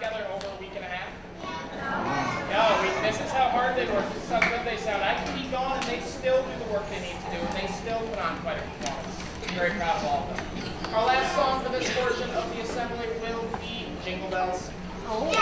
together over a week and a half? No, this is how hard they work. This is how good they sound. I can be gone and they still do the work they need to do, and they still put on quite a performance. I'm very proud of all of them. Our last song for this portion of the assembly will be Jingle Bells. We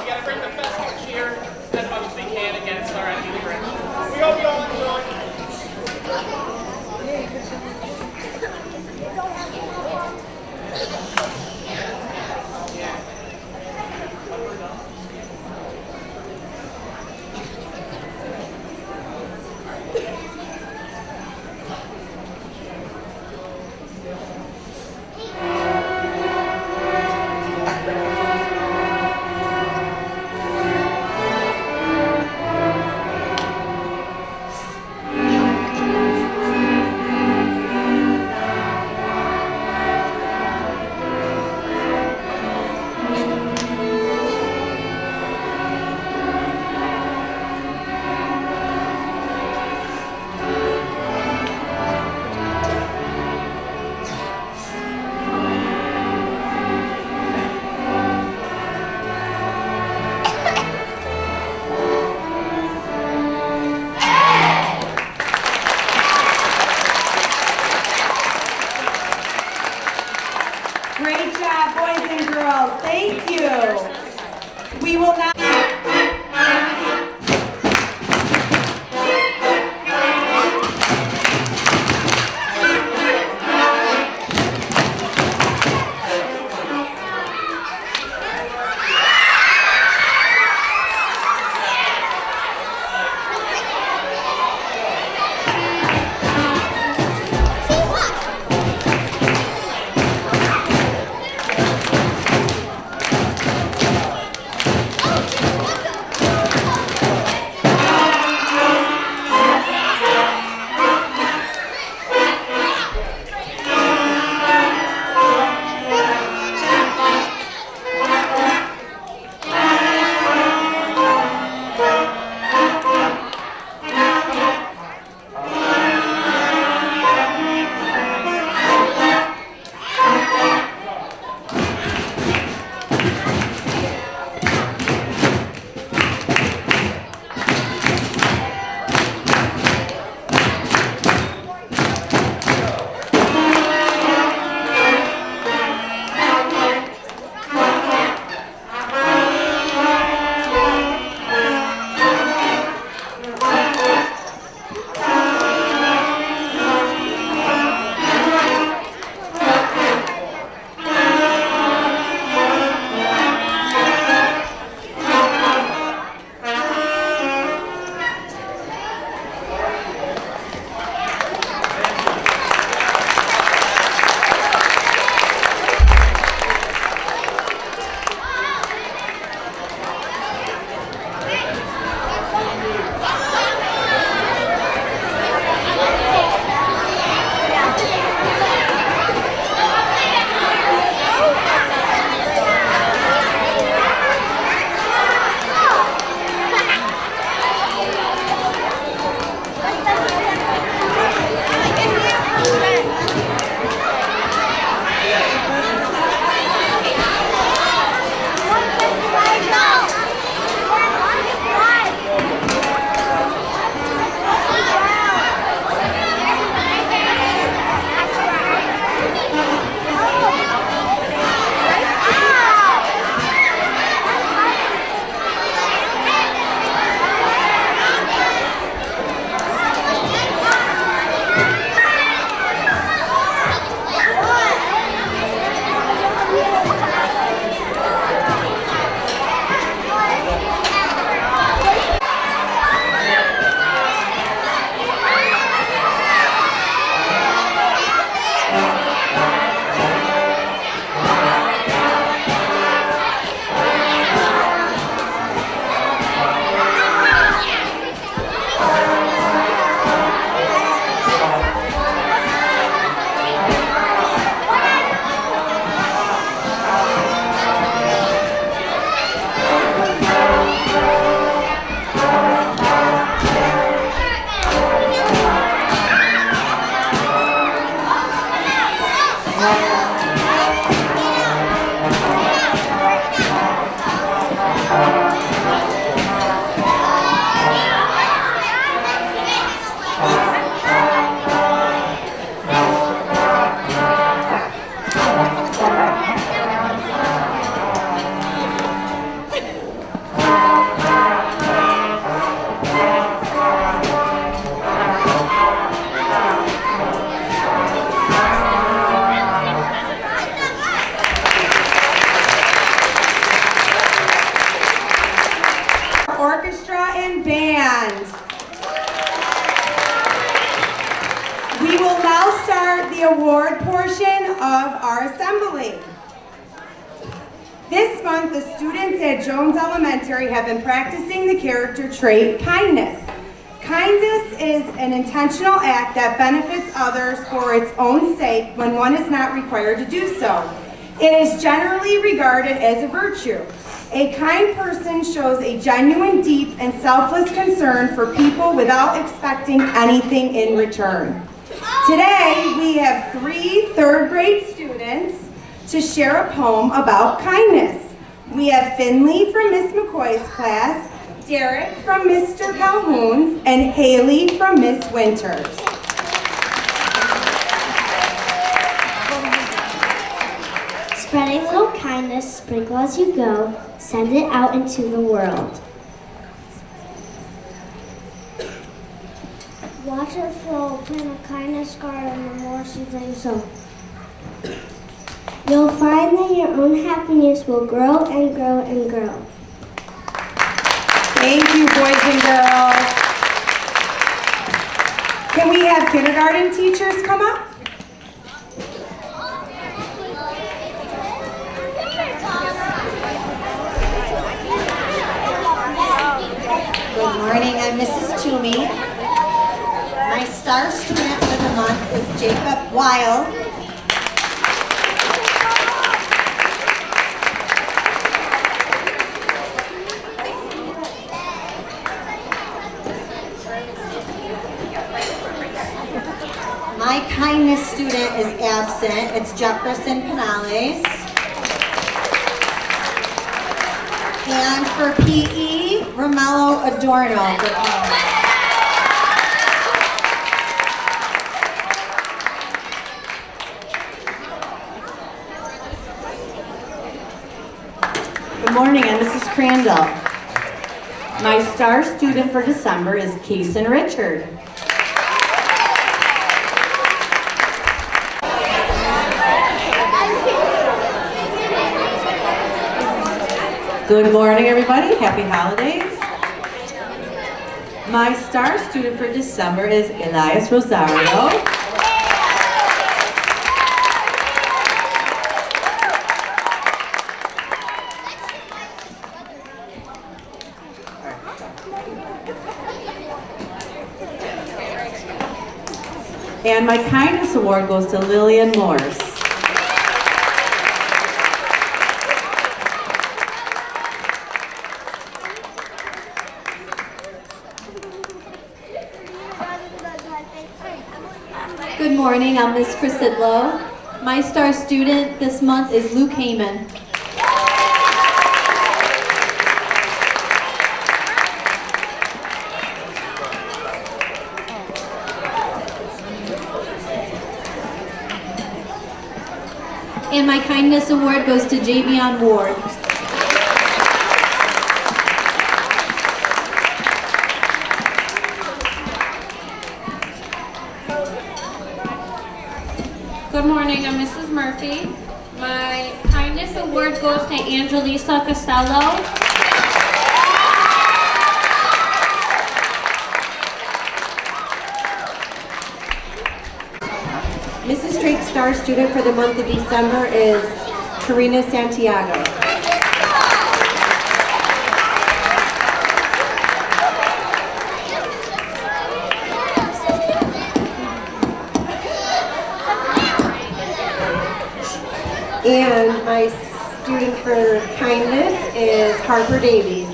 gotta bring the festive cheer as much as we can against our enemy, the Grinch. We hope you all enjoy. Great job, boys and girls. Thank you. We will now. Oh! Orchestra and band. We will now start the award portion of our assembly. This month, the students at Jones Elementary have been practicing the character trait kindness. Kindness is an intentional act that benefits others for its own sake when one is not required to do so. It is generally regarded as a virtue. A kind person shows a genuine, deep, and selfless concern for people without expecting anything in return. Today, we have 3 third-grade students to share a poem about kindness. We have Finley from Miss McCoy's class, Derek from Mr. Calhoun's, and Haley from Miss Winters. Spread a little kindness, sprinkle as you go, send it out into the world. Watch it flow, plant a kindness garden, the more seeds that you sow. You'll find that your own happiness will grow and grow and grow. Thank you, boys and girls. Can we have kindergarten teachers come up? Good morning, I'm Mrs. Toomey. My star student for the month is Jacob Weil. My kindness student is absent. It's Jefferson Canales. And for PE, Romello Adorno for PE. Good morning, I'm Mrs. Crandall. My star student for December is Kaysen Richard. Good morning, everybody. Happy holidays. My star student for December is Elias Rosario. And my kindness award goes to Lillian Morse. Good morning, I'm Miss Chris Sidlow. My star student this month is Luke Heyman. And my kindness award goes to Javion Ward. Good morning, I'm Mrs. Murphy. My kindness award goes to Angelisa Costello. Mrs. Drake's star student for the month of December is Karina Santiago. And my student for kindness is Harper Davies.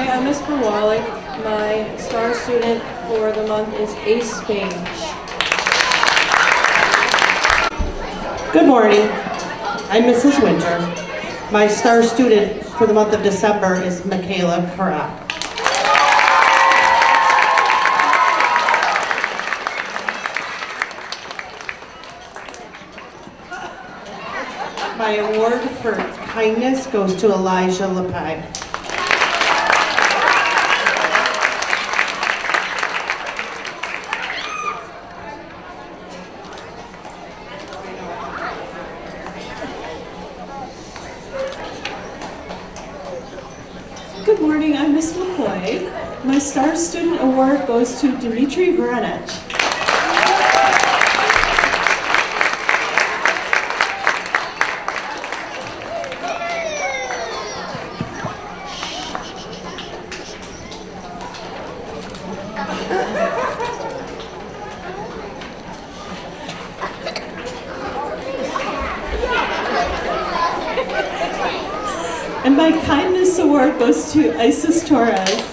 Hi, I'm Miss Berwalik. My star student for the month is Ace Page. Good morning. I'm Mrs. Winter. My star student for the month of December is Michaela Karak. My award for kindness goes to Elijah Lepine. Good morning, I'm Miss McCoy. My star student award goes to Dimitri Veranich. And my kindness award goes to Isis Torres.